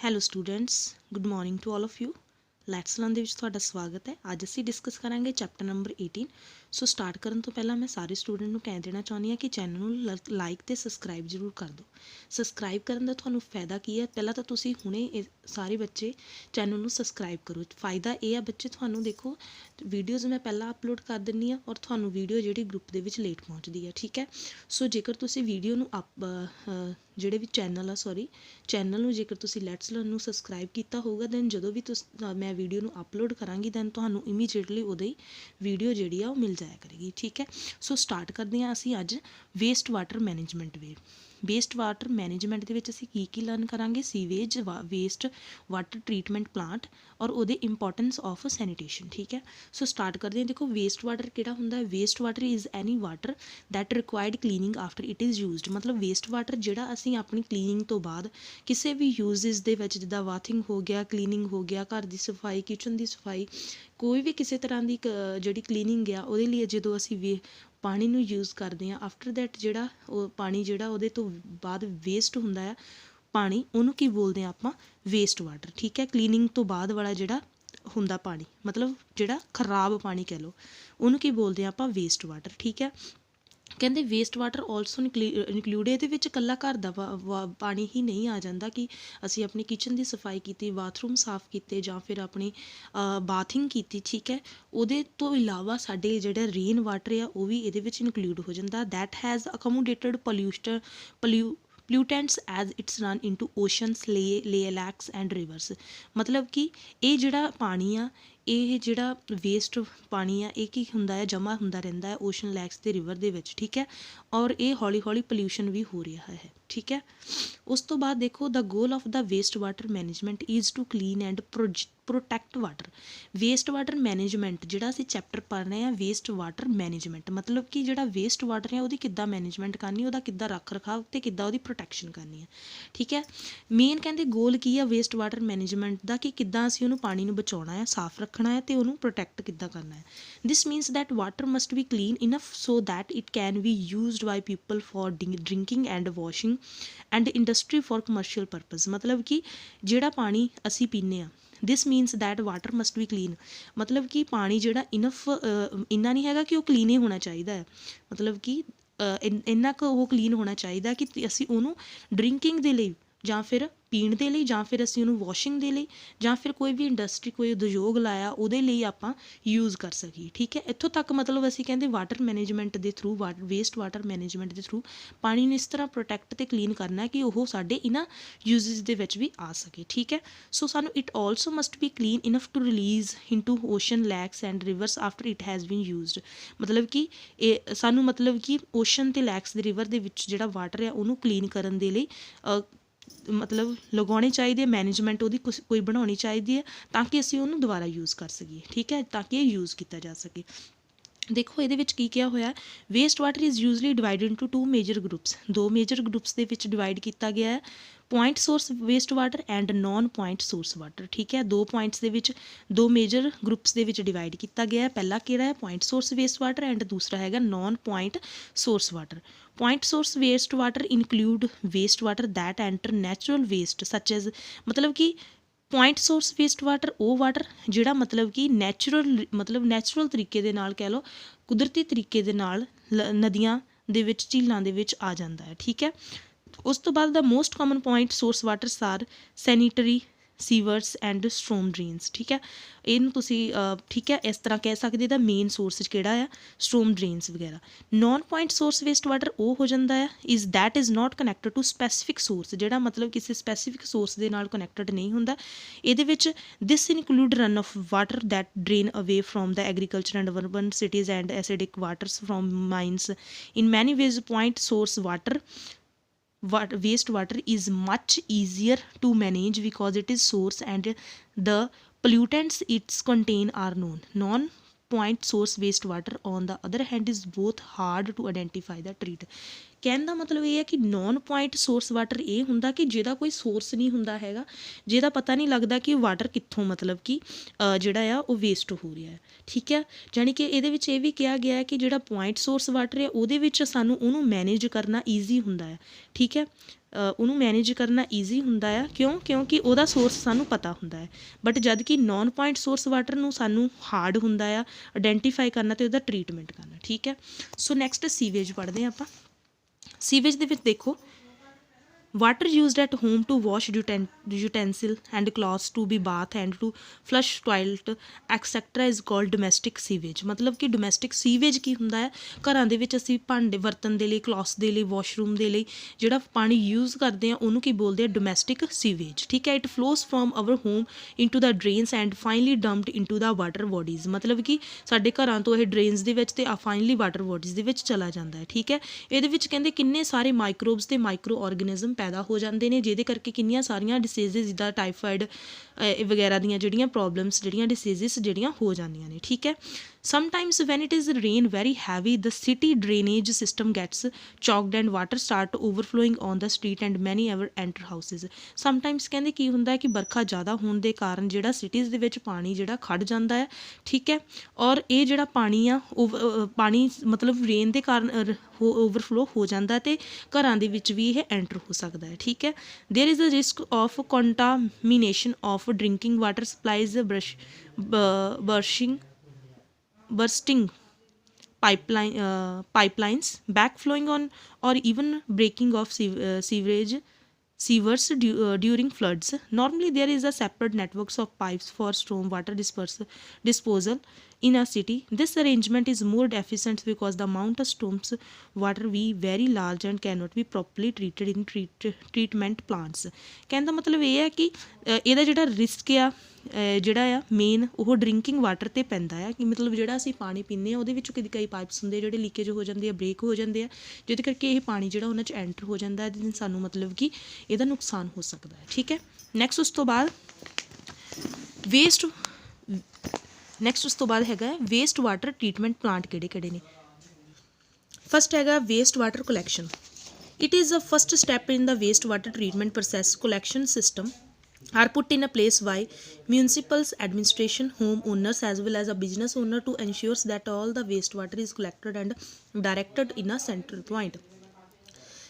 Hello students, good morning to all of you. Let's learn ਦੇ ਵਿੱਚ ਤੁਹਾਡਾ ਸਵਾਗਤ ਹੈ। ਅੱਜ ਅਸੀਂ ਡਿਸਕਸ ਕਰਾਂਗੇ ਚੈਪਟਰ ਨੰਬਰ 18। ਸੋ ਸਟਾਰਟ ਕਰਨ ਤੋਂ ਪਹਿਲਾਂ ਮੈਂ ਸਾਰੇ ਸਟੂਡੈਂਟ ਨੂੰ ਕਹਿ ਦੇਣਾ ਚਾਹੁੰਦੀ ਹਾਂ ਕਿ ਚੈਨਲ ਨੂੰ ਲਾਈਕ ਅਤੇ ਸਬਸਕ੍ਰਾਈਬ ਜ਼ਰੂਰ ਕਰ ਦਿਓ। ਸਬਸਕ੍ਰਾਈਬ ਕਰਨ ਦਾ ਤੁਹਾਨੂੰ ਫਾਇਦਾ ਕੀ ਹੈ? ਪਹਿਲਾਂ ਤਾਂ ਤੁਸੀਂ ਹੁਣੇ ਸਾਰੇ ਬੱਚੇ ਚੈਨਲ ਨੂੰ ਸਬਸਕ੍ਰਾਈਬ ਕਰੋ। ਫਾਇਦਾ ਇਹ ਆ ਬੱਚੇ, ਤੁਹਾਨੂੰ ਦੇਖੋ ਵੀਡੀਓਜ਼ ਮੈਂ ਪਹਿਲਾਂ ਅਪਲੋਡ ਕਰ ਦਿੰਦੀ ਹਾਂ ਔਰ ਤੁਹਾਨੂੰ ਵੀਡੀਓ ਜਿਹੜੀ ਗਰੁੱਪ ਦੇ ਵਿੱਚ ਲੇਟ ਪਹੁੰਚਦੀ ਹੈ, ਠੀਕ ਹੈ। ਸੋ ਜੇਕਰ ਤੁਸੀਂ ਵੀਡੀਓ ਨੂੰ ਜਿਹੜੇ ਵੀ ਚੈਨਲ ਨੂੰ ਜੇਕਰ ਤੁਸੀਂ ਲੈਟਸ ਲਰਨ ਨੂੰ ਸਬਸਕ੍ਰਾਈਬ ਕੀਤਾ ਹੋਊਗਾ, ਦੈਨ ਜਦੋਂ ਵੀ ਮੈਂ ਵੀਡੀਓ ਨੂੰ ਅਪਲੋਡ ਕਰਾਂਗੀ ਦੈਨ ਤੁਹਾਨੂੰ ਇਮੀਡੀਏਟਲੀ ਉਹਦੇ ਹੀ ਵੀਡੀਓ ਜਿਹੜੀ ਆ ਉਹ ਮਿਲ ਜਾਇਆ ਕਰੇਗੀ, ਠੀਕ ਹੈ। ਸੋ ਸਟਾਰਟ ਕਰਦੇ ਹਾਂ ਅਸੀਂ ਅੱਜ waste water management waste water management ਦੇ ਵਿੱਚ ਅਸੀਂ ਕੀ ਲਰਨ ਕਰਾਂਗੇ? Sewage waste water treatment plant ਔਰ ਉਹਦੇ ਇੰਪੋਰਟੈਂਸ ਆਫ ਸੈਨੀਟੇਸ਼ਨ, ਠੀਕ ਹੈ। ਸੋ ਸਟਾਰਟ ਕਰਦੇ ਹਾਂ। ਦੇਖੋ ਵੇਸਟ ਵਾਟਰ ਕਿਹੜਾ ਹੁੰਦਾ ਹੈ? Waste water is any water that required cleaning after it is used. ਮਤਲਬ ਵੇਸਟ ਵਾਟਰ ਜਿਹੜਾ ਅਸੀਂ ਆਪਣੀ ਕਲੀਨਿੰਗ ਤੋਂ ਬਾਅਦ ਕਿਸੇ ਵੀ ਯੂਜ਼ਸ ਦੇ ਵਿੱਚ, ਜਿੱਦਾਂ ਬਾਥਿੰਗ ਹੋ ਗਿਆ, ਕਲੀਨਿੰਗ ਹੋ ਗਿਆ, ਘਰ ਦੀ ਸਫਾਈ, ਕਿਚਨ ਦੀ ਸਫਾਈ, ਕੋਈ ਵੀ ਕਿਸੇ ਤਰ੍ਹਾਂ ਦੀ ਜਿਹੜੀ ਕਲੀਨਿੰਗ ਆ ਉਹਦੇ ਲਈ ਜਦੋਂ ਅਸੀਂ ਪਾਣੀ ਨੂੰ ਯੂਜ਼ ਕਰਦੇ ਹਾਂ, ਆਫਟਰ ਦੈਟ ਜਿਹੜਾ ਉਹ ਪਾਣੀ ਜਿਹੜਾ ਉਹਦੇ ਤੋਂ ਬਾਅਦ ਵੇਸਟ ਹੁੰਦਾ ਆ ਪਾਣੀ, ਉਹਨੂੰ ਕੀ ਬੋਲਦੇ ਹਾਂ ਆਪਾਂ? ਵੇਸਟ ਵਾਟਰ, ਠੀਕ ਹੈ। ਕਲੀਨਿੰਗ ਤੋਂ ਬਾਅਦ ਵਾਲਾ ਜਿਹੜਾ ਹੁੰਦਾ ਪਾਣੀ, ਮਤਲਬ ਜਿਹੜਾ ਖਰਾਬ ਪਾਣੀ ਕਹਿ ਲਓ, ਉਹਨੂੰ ਕੀ ਬੋਲਦੇ ਹਾਂ ਆਪਾਂ? ਵੇਸਟ ਵਾਟਰ, ਠੀਕ ਹੈ। ਕਹਿੰਦੇ ਵੇਸਟ ਵਾਟਰ ਆਲਸੋ ਇਨਕਲੂਡ, ਇਹਦੇ ਵਿੱਚ ਇਕੱਲਾ ਘਰ ਦਾ ਪਾਣੀ ਹੀ ਨਹੀਂ ਆ ਜਾਂਦਾ ਕਿ ਅਸੀਂ ਆਪਣੀ ਕਿਚਨ ਦੀ ਸਫਾਈ ਕੀਤੀ, ਬਾਥਰੂਮ ਸਾਫ਼ ਕੀਤੇ ਜਾਂ ਫਿਰ ਆਪਣੀ ਬਾਥਿੰਗ ਕੀਤੀ, ਠੀਕ ਹੈ। ਉਹਦੇ ਤੋਂ ਇਲਾਵਾ ਸਾਡੇ ਜਿਹੜਾ ਰੇਨ ਵਾਟਰ ਆ ਉਹ ਵੀ ਇਹਦੇ ਵਿੱਚ ਇਨਕਲੂਡ ਹੋ ਜਾਂਦਾ। That has accommodated pollutants as it's run into oceans, lakes and rivers। ਮਤਲਬ ਕਿ ਇਹ ਜਿਹੜਾ ਪਾਣੀ ਆ, ਇਹ ਜਿਹੜਾ ਵੇਸਟ ਪਾਣੀ ਆ, ਇਹ ਕੀ ਹੁੰਦਾ ਹੈ? ਜਮ੍ਹਾਂ ਹੁੰਦਾ ਰਹਿੰਦਾ ਹੈ ਓਸ਼ਨ, ਲੈਕਸ ਅਤੇ ਰਿਵਰ ਦੇ ਵਿੱਚ, ਠੀਕ ਹੈ। ਔਰ ਇਹ ਹੌਲੀ ਹੌਲੀ ਪੋਲਿਊਸ਼ਨ ਵੀ ਹੋ ਰਿਹਾ ਹੈ, ਠੀਕ ਹੈ। ਉਸ ਤੋਂ ਬਾਅਦ ਦੇਖੋ, the goal of the waste water management is to clean and protect water. Waste water management ਜਿਹੜਾ ਅਸੀਂ ਚੈਪਟਰ ਪੜ੍ਹ ਰਹੇ ਹਾਂ, ਵੇਸਟ ਵਾਟਰ ਮੈਨੇਜਮੈਂਟ, ਮਤਲਬ ਕਿ ਜਿਹੜਾ ਵੇਸਟ ਵਾਟਰ ਹੈ ਉਹਦੀ ਕਿੱਦਾਂ ਮੈਨੇਜਮੈਂਟ ਕਰਨੀ, ਉਹਦਾ ਕਿੱਦਾਂ ਰੱਖ ਰਖਾਵ ਅਤੇ ਕਿੱਦਾਂ ਉਹਦੀ ਪ੍ਰੋਟੈਕਸ਼ਨ ਕਰਨੀ ਹੈ, ਠੀਕ ਹੈ। ਮੇਨ ਕਹਿੰਦੇ ਗੋਲ ਕੀ ਆ ਵੇਸਟ ਵਾਟਰ ਮੈਨੇਜਮੈਂਟ ਦਾ, ਕਿ ਕਿੱਦਾਂ ਅਸੀਂ ਉਹਨੂੰ ਪਾਣੀ ਨੂੰ ਬਚਾਉਣਾ ਹੈ, ਸਾਫ਼ ਰੱਖਣਾ ਹੈ ਅਤੇ ਉਹਨੂੰ ਪ੍ਰੋਟੈਕਟ ਕਿੱਦਾਂ ਕਰਨਾ ਹੈ। This means that water must be clean enough so that it can be used by people for drinking and washing and industry for commercial purpose. ਮਤਲਬ ਕਿ ਜਿਹੜਾ ਪਾਣੀ ਅਸੀਂ ਪੀਂਦੇ ਹਾਂ, this means that water must be clean, ਮਤਲਬ ਕਿ ਪਾਣੀ ਜਿਹੜਾ ਇਨਫ ਇੰਨਾ ਨਹੀਂ ਹੈਗਾ ਕਿ ਉਹ ਕਲੀਨ ਹੀ ਹੋਣਾ ਚਾਹੀਦਾ ਹੈ, ਮਤਲਬ ਕਿ ਇੰਨਾ ਕੁ ਉਹ ਕਲੀਨ ਹੋਣਾ ਚਾਹੀਦਾ ਕਿ ਅਸੀਂ ਉਹਨੂੰ ਡਰਿੰਕਿੰਗ ਦੇ ਲਈ ਜਾਂ ਫਿਰ ਪੀਣ ਦੇ ਲਈ ਜਾਂ ਫਿਰ ਅਸੀਂ ਉਹਨੂੰ ਵਾਸ਼ਿੰਗ ਦੇ ਲਈ ਜਾਂ ਫਿਰ ਕੋਈ ਵੀ ਇੰਡਸਟਰੀ, ਕੋਈ ਉਦਯੋਗ ਲਾਇਆ ਉਹਦੇ ਲਈ ਆਪਾਂ ਯੂਜ਼ ਕਰ ਸਕੀਏ, ਠੀਕ ਹੈ। ਇੱਥੋਂ ਤੱਕ ਮਤਲਬ ਅਸੀਂ ਕਹਿੰਦੇ ਵਾਟਰ ਮੈਨੇਜਮੈਂਟ ਦੇ ਥਰੂ, ਵੇਸਟ ਵਾਟਰ ਮੈਨੇਜਮੈਂਟ ਦੇ ਥਰੂ ਪਾਣੀ ਨੂੰ ਇਸ ਤਰ੍ਹਾਂ ਪ੍ਰੋਟੈਕਟ ਅਤੇ ਕਲੀਨ ਕਰਨਾ ਕਿ ਉਹ ਸਾਡੇ ਇਹਨਾਂ ਯੂਜ਼ਸ ਦੇ ਵਿੱਚ ਵੀ ਆ ਸਕੇ, ਠੀਕ ਹੈ। ਸੋ ਸਾਨੂੰ it also must be clean enough to release into ocean, lakes and rivers after it has been used. ਮਤਲਬ ਕਿ ਇਹ ਸਾਨੂੰ ਮਤਲਬ ਕਿ ਓਸ਼ਨ ਅਤੇ ਲੈਕਸ ਦੇ ਰਿਵਰ ਦੇ ਵਿੱਚ ਜਿਹੜਾ ਵਾਟਰ ਆ ਉਹਨੂੰ ਕਲੀਨ ਕਰਨ ਦੇ ਲਈ ਮਤਲਬ ਲਗਾਉਣੇ ਚਾਹੀਦੇ, ਮੈਨੇਜਮੈਂਟ ਉਹਦੀ ਕੋਈ ਬਣਾਉਣੀ ਚਾਹੀਦੀ ਹੈ ਤਾਂ ਕਿ ਅਸੀਂ ਉਹਨੂੰ ਦੁਬਾਰਾ ਯੂਜ਼ ਕਰ ਸਕੀਏ, ਠੀਕ ਹੈ, ਤਾਂ ਕਿ ਇਹ ਯੂਜ਼ ਕੀਤਾ ਜਾ ਸਕੇ। ਦੇਖੋ ਇਹਦੇ ਵਿੱਚ ਕੀ ਕਿਹਾ ਹੋਇਆ? Waste water is usually divided into two major groups. ਦੋ ਮੇਜਰ ਗਰੁੱਪਸ ਦੇ ਵਿੱਚ ਡਿਵਾਈਡ ਕੀਤਾ ਗਿਆ ਹੈ, point source waste water and non point source water, ਠੀਕ ਹੈ। ਦੋ ਪੁਆਇੰਟਸ ਦੇ ਵਿੱਚ, ਦੋ ਮੇਜਰ ਗਰੁੱਪਸ ਦੇ ਵਿੱਚ ਡਿਵਾਈਡ ਕੀਤਾ ਗਿਆ ਹੈ। ਪਹਿਲਾ ਕਿਹੜਾ ਹੈ? Point source waste water, and ਦੂਸਰਾ ਹੈਗਾ non point source water. Point source waste water include waste water that enter natural waste ਸੱਚ ਐਜ਼, ਮਤਲਬ ਕਿ ਪੁਆਇੰਟ ਸੋਰਸ ਵੇਸਟ ਵਾਟਰ ਉਹ ਵਾਟਰ ਜਿਹੜਾ ਮਤਲਬ ਕਿ ਨੈਚੁਰਲ ਤਰੀਕੇ ਦੇ ਨਾਲ ਕਹਿ ਲਓ, ਕੁਦਰਤੀ ਤਰੀਕੇ ਦੇ ਨਾਲ ਨਦੀਆਂ ਦੇ ਵਿੱਚ, ਝੀਲਾਂ ਦੇ ਵਿੱਚ ਆ ਜਾਂਦਾ ਹੈ, ਠੀਕ ਹੈ। ਉਸ ਤੋਂ ਬਾਅਦ the most common point source waters are sanitary, sewers and storm drains, ਠੀਕ ਹੈ। ਇਹਨੂੰ ਤੁਸੀਂ ਠੀਕ ਹੈ ਇਸ ਤਰ੍ਹਾਂ ਕਹਿ ਸਕਦੇ, ਦਾ ਮੇਨ ਸੋਰਸ ਕਿਹੜਾ ਆ? ਸਟ੍ਰੋਮ ਡਰੇਨਸ ਵਗੈਰਾ। Non point source waste water ਉਹ ਹੋ ਜਾਂਦਾ ਹੈ that is not connected to specific source, ਜਿਹੜਾ ਮਤਲਬ ਕਿਸੇ ਸਪੈਸੀਫਿਕ ਸੋਰਸ ਦੇ ਨਾਲ ਕਨੈਕਟਡ ਨਹੀਂ ਹੁੰਦਾ। ਇਹਦੇ ਵਿੱਚ this include run off water that drain away from the agriculture and urban cities and acidic waters from mines. In many ways point source waste water is much easier to manage because it is source and the pollutants it's contain are known. Non point source waste water on the other hand is both hard to identify the treat। ਕਹਿਣ ਦਾ ਮਤਲਬ ਇਹ ਹੈ ਕਿ non point source water ਇਹ ਹੁੰਦਾ ਕਿ ਜਿਹਦਾ ਕੋਈ ਸੋਰਸ ਨਹੀਂ ਹੁੰਦਾ ਹੈਗਾ, ਜਿਹਦਾ ਪਤਾ ਨਹੀਂ ਲੱਗਦਾ ਕਿ ਵਾਟਰ ਕਿੱਥੋਂ ਮਤਲਬ ਕਿ ਜਿਹੜਾ ਆ ਉਹ ਵੇਸਟ ਹੋ ਰਿਹਾ ਹੈ, ਠੀਕ ਹੈ। ਜਾਣੀ ਕਿ ਇਹਦੇ ਵਿੱਚ ਇਹ ਵੀ ਕਿਹਾ ਗਿਆ ਹੈ ਕਿ ਜਿਹੜਾ ਪੁਆਇੰਟ ਸੋਰਸ ਵਾਟਰ ਹੈ ਉਹਦੇ ਵਿੱਚ ਸਾਨੂੰ ਉਹਨੂੰ ਮੈਨੇਜ ਕਰਨਾ ਈਜ਼ੀ ਹੁੰਦਾ ਹੈ, ਠੀਕ ਹੈ। ਉਹਨੂੰ ਮੈਨੇਜ ਕਰਨਾ ਈਜ਼ੀ ਹੁੰਦਾ ਆ। ਕਿਉਂਕਿ ਉਹਦਾ ਸੋਰਸ ਸਾਨੂੰ ਪਤਾ ਹੁੰਦਾ ਹੈ। ਬਟ ਜਦ ਕਿ ਨੋਨ ਪੁਆਇੰਟ ਸੋਰਸ ਵਾਟਰ ਨੂੰ ਸਾਨੂੰ ਹਾਰਡ ਹੁੰਦਾ ਆ ਆਇਡੈਂਟੀਫਾਈ ਕਰਨਾ ਅਤੇ ਉਹਦਾ ਟਰੀਟਮੈਂਟ ਕਰਨਾ। ਠੀਕ ਹੈ। ਸੋ ਨੈਕਸਟ ਸੀਵੇਜ ਪੜ੍ਹਦੇ ਹਾਂ ਆਪਾਂ। ਸੀਵੇਜ ਦੇ ਵਿੱਚ ਦੇਖੋ, water used at home to wash utensil and clothes, to be bath and to flush toilet etc is called domestic sewage। ਮਤਲਬ ਕਿ ਡੋਮੈਸਟਿਕ ਸੀਵੇਜ ਕੀ ਹੁੰਦਾ ਹੈ, ਘਰਾਂ ਦੇ ਵਿੱਚ ਅਸੀਂ ਭਾਂਡੇ ਵਰਤਣ ਦੇ ਲਈ, ਕਲੌਥਸ ਦੇ ਲਈ, ਵਾਸ਼ਰੂਮ ਦੇ ਲਈ ਜਿਹੜਾ ਪਾਣੀ ਯੂਜ਼ ਕਰਦੇ ਹਾਂ ਉਹਨੂੰ ਕੀ ਬੋਲਦੇ ਆ, ਡੋਮੈਸਟਿਕ ਸੀਵੇਜ। ਠੀਕ ਹੈ। It flows from our home into the drains and finally dumped into the water bodies. ਮਤਲਬ ਕਿ ਸਾਡੇ ਘਰਾਂ ਤੋਂ ਇਹ ਡਰੇਨਸ ਦੇ ਵਿੱਚ ਤੇ ਫਾਈਨਲੀ ਵਾਟਰ ਬੋਡੀਜ਼ ਦੇ ਵਿੱਚ ਚਲਾ ਜਾਂਦਾ ਹੈ। ਠੀਕ ਹੈ। ਇਹਦੇ ਵਿੱਚ ਕਹਿੰਦੇ ਕਿੰਨੇ ਸਾਰੇ ਮਾਈਕਰੋਬਸ ਤੇ ਮਾਈਕਰੋ ਆਰਗੇਨਿਜ਼ਮ ਪੈਦਾ ਹੋ ਜਾਂਦੇ ਨੇ, ਜਿਹਦੇ ਕਰਕੇ ਕਿੰਨੀਆਂ ਸਾਰੀਆਂ ਡਿਸੀਜ਼ਿਜ਼ ਜਿੱਦਾਂ ਟਾਈਫਾਈਡ ਵਗੈਰਾ ਦੀਆਂ ਜਿਹੜੀਆਂ ਪ੍ਰੋਬਲਮਸ, ਜਿਹੜੀਆਂ ਡਿਸੀਜ਼ਿਸ ਜਿਹੜੀਆਂ ਹੋ ਜਾਂਦੀਆਂ ਨੇ। ਠੀਕ ਹੈ। Sometimes when it is rain very heavy the city drainage system gets choked and water start overflowing on the street and many ever enter houses. Sometimes ਕਹਿੰਦੇ ਕੀ ਹੁੰਦਾ ਹੈ ਕਿ ਵਰਖਾ ਜ਼ਿਆਦਾ ਹੋਣ ਦੇ ਕਾਰਨ ਜਿਹੜਾ ਸਿਟੀਜ਼ ਦੇ ਵਿੱਚ ਪਾਣੀ ਜਿਹੜਾ ਖੜ ਜਾਂਦਾ ਹੈ। ਠੀਕ ਹੈ। ਔਰ ਇਹ ਜਿਹੜਾ ਪਾਣੀ ਆ ਪਾਣੀ ਮਤਲਬ ਰੇਨ ਦੇ ਕਾਰਨ ਓਵਰਫਲੋ ਹੋ ਜਾਂਦਾ ਅਤੇ ਘਰਾਂ ਦੇ ਵਿੱਚ ਵੀ ਇਹ ਐਂਟਰ ਹੋ ਸਕਦਾ ਹੈ। ਠੀਕ ਹੈ। There is a risk of contamination of drinking water supplies bursting pipelines, backflowing on or even breaking of sewers during floods. Normally there is a separate networks of pipes for storm water disposal in a city. This arrangement is more efficient because the amount of storms water be very large and cannot be properly treated in treatment plants। ਕਹਿੰਦਾ ਮਤਲਬ ਇਹ ਹੈ ਕਿ ਇਹਦਾ ਜਿਹੜਾ risk ਆ ਜਿਹੜਾ ਆ ਮੇਨ ਉਹ ਡਰਿੰਕਿੰਗ ਵਾਟਰ 'ਤੇ ਪੈਂਦਾ ਆ ਕਿ ਮਤਲਬ ਜਿਹੜਾ ਅਸੀਂ ਪਾਣੀ ਪੀਂਦੇ ਹਾਂ ਉਹਦੇ ਵਿੱਚੋਂ ਕਈ ਪਾਈਪਸ ਹੁੰਦੇ ਜਿਹੜੇ ਲੀਕੇਜ ਹੋ ਜਾਂਦੇ ਆ, ਬ੍ਰੇਕ ਹੋ ਜਾਂਦੇ ਆ, ਜਿਹਦੇ ਕਰਕੇ ਇਹ ਪਾਣੀ ਜਿਹੜਾ ਉਹਨਾਂ 'ਚ ਐਂਟਰ ਹੋ ਜਾਂਦਾ ਹੈ, ਸਾਨੂੰ ਮਤਲਬ ਕਿ ਇਹਦਾ ਨੁਕਸਾਨ ਹੋ ਸਕਦਾ ਹੈ। ਠੀਕ ਹੈ। ਨੈਕਸਟ ਉਸ ਤੋਂ ਬਾਅਦ ਹੈਗਾ ਵੇਸਟ ਵਾਟਰ ਟਰੀਟਮੈਂਟ ਪਲਾਂਟ ਕਿਹੜੇ ਨੇ। ਫਸਟ ਹੈਗਾ waste water collection. It is a first step in the waste water treatment process. Collection system are put in a place by municipal administration, home owners as well as a business owner to ensure that all the wastewater is collected and directed in a central point।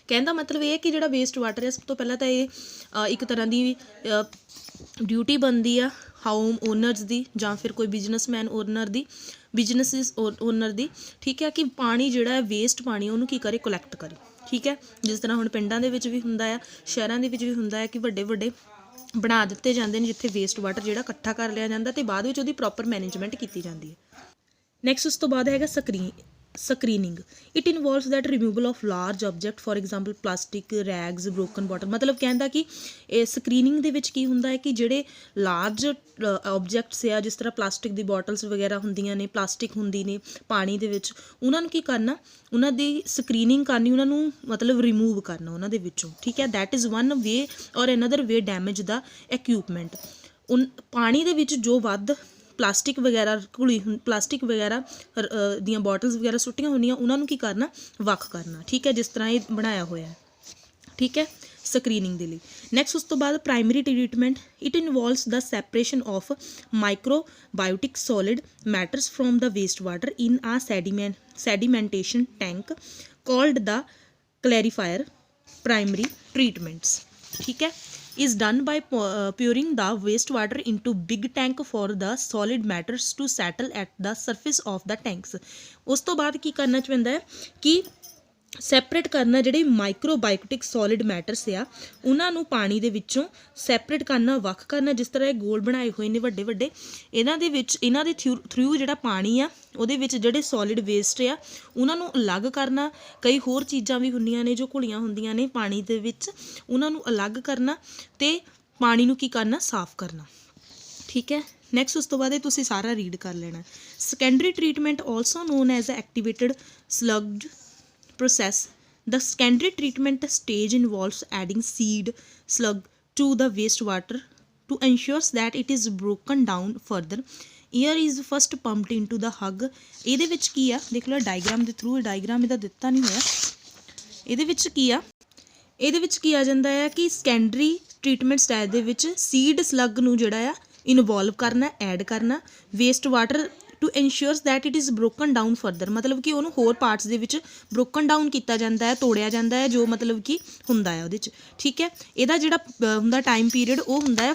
ਕਹਿੰਦਾ ਮਤਲਬ ਇਹ ਹੈ ਕਿ ਜਿਹੜਾ waste water ਹੈ ਸਭ ਤੋਂ ਪਹਿਲਾਂ ਤਾਂ ਇਹ ਇੱਕ ਤਰ੍ਹਾਂ ਦੀ ਡਿਊਟੀ ਬਣਦੀ ਆ ਹੋਮ ਓਨਰਸ ਦੀ ਜਾਂ ਫਿਰ ਕੋਈ ਬਿਜ਼ਨਸਮੈਨ ਓਨਰ ਦੀ, ਬਿਜ਼ਨਸਿਸ ਓਨਰ ਦੀ। ਠੀਕ ਹੈ। ਕਿ ਪਾਣੀ ਜਿਹੜਾ ਹੈ ਵੇਸਟ ਪਾਣੀ ਉਹਨੂੰ ਕੀ ਕਰੇ, ਕਲੈਕਟ ਕਰੇ। ਠੀਕ ਹੈ। ਜਿਸ ਤਰ੍ਹਾਂ ਹੁਣ ਪਿੰਡਾਂ ਦੇ ਵਿੱਚ ਵੀ ਹੁੰਦਾ ਆ, ਸ਼ਹਿਰਾਂ ਦੇ ਵਿੱਚ ਵੀ ਹੁੰਦਾ ਹੈ ਕਿ ਵੱਡੇ ਬਣਾ ਦਿੱਤੇ ਜਾਂਦੇ ਨੇ ਜਿੱਥੇ ਵੇਸਟ ਵਾਟਰ ਜਿਹੜਾ ਇਕੱਠਾ ਕਰ ਲਿਆ ਜਾਂਦਾ ਅਤੇ ਬਾਅਦ ਵਿੱਚ ਉਹਦੀ ਪ੍ਰੋਪਰ ਮੈਨੇਜਮੈਂਟ ਕੀਤੀ ਜਾਂਦੀ ਹੈ। ਨੈਕਸਟ ਉਸ ਤੋਂ ਬਾਅਦ ਹੈਗਾ screening. It involves that removal of large object, for example plastic, rags, broken bottle. ਮਤਲਬ ਕਹਿੰਦਾ ਕਿ ਇਹ ਸਕਰੀਨਿੰਗ ਦੇ ਵਿੱਚ ਕੀ ਹੁੰਦਾ ਹੈ ਕਿ ਜਿਹੜੇ ਲਾਰਜ ਆਬਜੈਕਟਸ ਆ, ਜਿਸ ਤਰ੍ਹਾਂ ਪਲਾਸਟਿਕ ਦੀ ਬੋਟਲਸ ਵਗੈਰਾ ਹੁੰਦੀਆਂ ਨੇ, ਪਲਾਸਟਿਕ ਹੁੰਦੀ ਨੇ ਪਾਣੀ ਦੇ ਵਿੱਚ, ਉਹਨਾਂ ਨੂੰ ਕੀ ਕਰਨਾ, ਉਹਨਾਂ ਦੀ ਸਕਰੀਨਿੰਗ ਕਰਨੀ, ਉਹਨਾਂ ਨੂੰ ਮਤਲਬ ਰਿਮੂਵ ਕਰਨਾ ਉਹਨਾਂ ਦੇ ਵਿੱਚੋਂ। ਠੀਕ ਹੈ। ਦੈਟ ਇਜ਼ ਵਨ ਵੇ ਔਰ ਅਨਦਰ ਵੇ ਡੈਮੇਜ ਦਾ ਇਕਵਿਪਮੈਂਟ। ਪਾਣੀ ਦੇ ਵਿੱਚ ਜੋ ਵੱਧ ਪਲਾਸਟਿਕ ਵਗੈਰਾ ਪਲਾਸਟਿਕ ਵਗੈਰਾ ਦੀਆਂ ਬੋਟਲਸ ਵਗੈਰਾ ਸੁੱਟੀਆਂ ਹੁੰਦੀਆਂ ਉਹਨਾਂ ਨੂੰ ਕੀ ਕਰਨਾ, ਵੱਖ ਕਰਨਾ। ਠੀਕ ਹੈ। ਜਿਸ ਤਰ੍ਹਾਂ ਇਹ ਬਣਾਇਆ ਹੋਇਆ। ਠੀਕ ਹੈ। ਸਕਰੀਨਿੰਗ ਦੇ ਲਈ। ਨੈਕਸਟ ਉਸ ਤੋਂ ਬਾਅਦ primary treatment. It involves the separation of microbiotic solid matters from the waste water in a sedimentation tank called the clarifier. Primary treatments. ਠੀਕ ਹੈ। is done by pouring the wastewater into big tank for the solid matters to settle at the surface of the tanks। ਉਸ ਤੋਂ ਬਾਅਦ ਕੀ ਕਰਨਾ ਚਾਹੁੰਦਾ ਹੈ ਕਿ separate ਕਰਨਾ ਜਿਹੜੇ ਮਾਈਕਰੋਬਾਇਓਟਿਕ ਸੋਲਿਡ ਮੈਟਰਸ ਆ ਉਹਨਾਂ ਨੂੰ ਪਾਣੀ ਦੇ ਵਿੱਚੋਂ ਸੈਪਰੇਟ ਕਰਨਾ, ਵੱਖ ਕਰਨਾ। ਜਿਸ ਤਰ੍ਹਾਂ ਇਹ ਗੋਲ ਬਣਾਏ ਹੋਏ ਨੇ ਵੱਡੇ ਇਹਨਾਂ ਦੇ ਥਰੂ ਜਿਹੜਾ ਪਾਣੀ ਆ ਉਹਦੇ ਵਿੱਚ ਜਿਹੜੇ ਸੋਲਿਡ ਵੇਸਟ ਆ ਉਹਨਾਂ ਨੂੰ ਅਲੱਗ ਕਰਨਾ। ਕਈ ਹੋਰ ਚੀਜ਼ਾਂ ਵੀ ਹੁੰਦੀਆਂ ਨੇ ਜੋ ਘੁਲੀਆਂ ਹੁੰਦੀਆਂ ਨੇ ਪਾਣੀ ਦੇ ਵਿੱਚ, ਉਹਨਾਂ ਨੂੰ ਅਲੱਗ ਕਰਨਾ ਅਤੇ ਪਾਣੀ ਨੂੰ ਕੀ ਕਰਨਾ, ਸਾਫ਼ ਕਰਨਾ। ਠੀਕ ਹੈ। ਨੈਕਸਟ ਉਸ ਤੋਂ ਬਾਅਦ ਇਹ ਤੁਸੀਂ ਸਾਰਾ ਰੀਡ ਕਰ ਲੈਣਾ। Secondary treatment also known as activated sludge process। The secondary treatment stage involves adding seed slug to the wastewater to ensure that it is broken down further। Air is first pumped into the hug। ਇਹਦੇ ਵਿੱਚ ਕੀ ਆ, ਦੇਖ ਲਓ diagram ਦੇ through, diagram ਇਹਦਾ ਦਿੱਤਾ ਨਹੀਂ ਹੋਇਆ। ਇਹਦੇ ਵਿੱਚ ਕੀ ਆ ਜਾਂਦਾ ਹੈ ਕਿ ਸੈਕੰਡਰੀ ਟਰੀਟਮੈਂਟ ਸਟੇਜ ਦੇ ਵਿੱਚ ਸੀਡ ਸਲੱਗ ਨੂੰ ਜਿਹੜਾ ਆ ਇਨਵੋਲਵ ਕਰਨਾ, ਐਡ ਕਰਨਾ। Waste water to ensures that it is broken down further, ਮਤਲਬ ਕਿ ਉਹਨੂੰ ਹੋਰ ਪਾਰਟਸ ਦੇ ਵਿੱਚ ਬ੍ਰੋਕਨ ਡਾਊਨ ਕੀਤਾ ਜਾਂਦਾ ਹੈ, ਤੋੜਿਆ ਜਾਂਦਾ ਹੈ, ਜੋ ਮਤਲਬ ਕਿ ਹੁੰਦਾ ਹੈ ਉਹਦੇ 'ਚ, ਠੀਕ ਹੈ। ਇਹਦਾ ਜਿਹੜਾ ਹੁੰਦਾ ਟਾਈਮ ਪੀਰੀਅਡ ਉਹ ਹੁੰਦਾ ਹੈ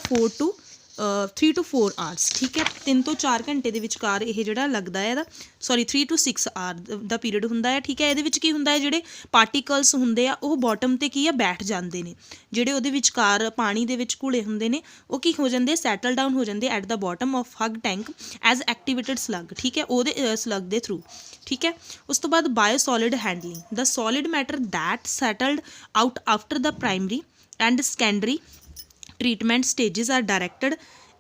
3 to 4 ਆਵਰਸ, ਠੀਕ ਹੈ। 3 ਤੋਂ 4 ਘੰਟੇ ਦੇ ਵਿਚਕਾਰ ਇਹ ਜਿਹੜਾ ਲੱਗਦਾ ਹੈ ਇਹਦਾ 3 to 6 ਆਵਰ ਦਾ ਪੀਰੀਅਡ ਹੁੰਦਾ ਹੈ, ਠੀਕ ਹੈ। ਇਹਦੇ ਵਿੱਚ ਕੀ ਹੁੰਦਾ ਹੈ, ਜਿਹੜੇ ਪਾਰਟੀਕਲਸ ਹੁੰਦੇ ਆ ਉਹ ਬਾਟਮ 'ਤੇ ਕੀ ਆ ਬੈਠ ਜਾਂਦੇ ਨੇ, ਜਿਹੜੇ ਉਹਦੇ ਵਿਚਕਾਰ ਪਾਣੀ ਦੇ ਵਿੱਚ ਘੁਲੇ ਹੁੰਦੇ ਨੇ ਉਹ ਕੀ ਹੋ ਜਾਂਦੇ, ਸੈਟਲ ਡਾਊਨ ਹੋ ਜਾਂਦੇ at the bottom of huge tank as activated sludge, ਠੀਕ ਹੈ, ਉਹਦੇ ਸਲੱਗ ਦੇ ਥਰੂ, ਠੀਕ ਹੈ। ਉਸ ਤੋਂ ਬਾਅਦ bio solid handling, the solid matter that settled out after the primary and secondary treatment stages are directed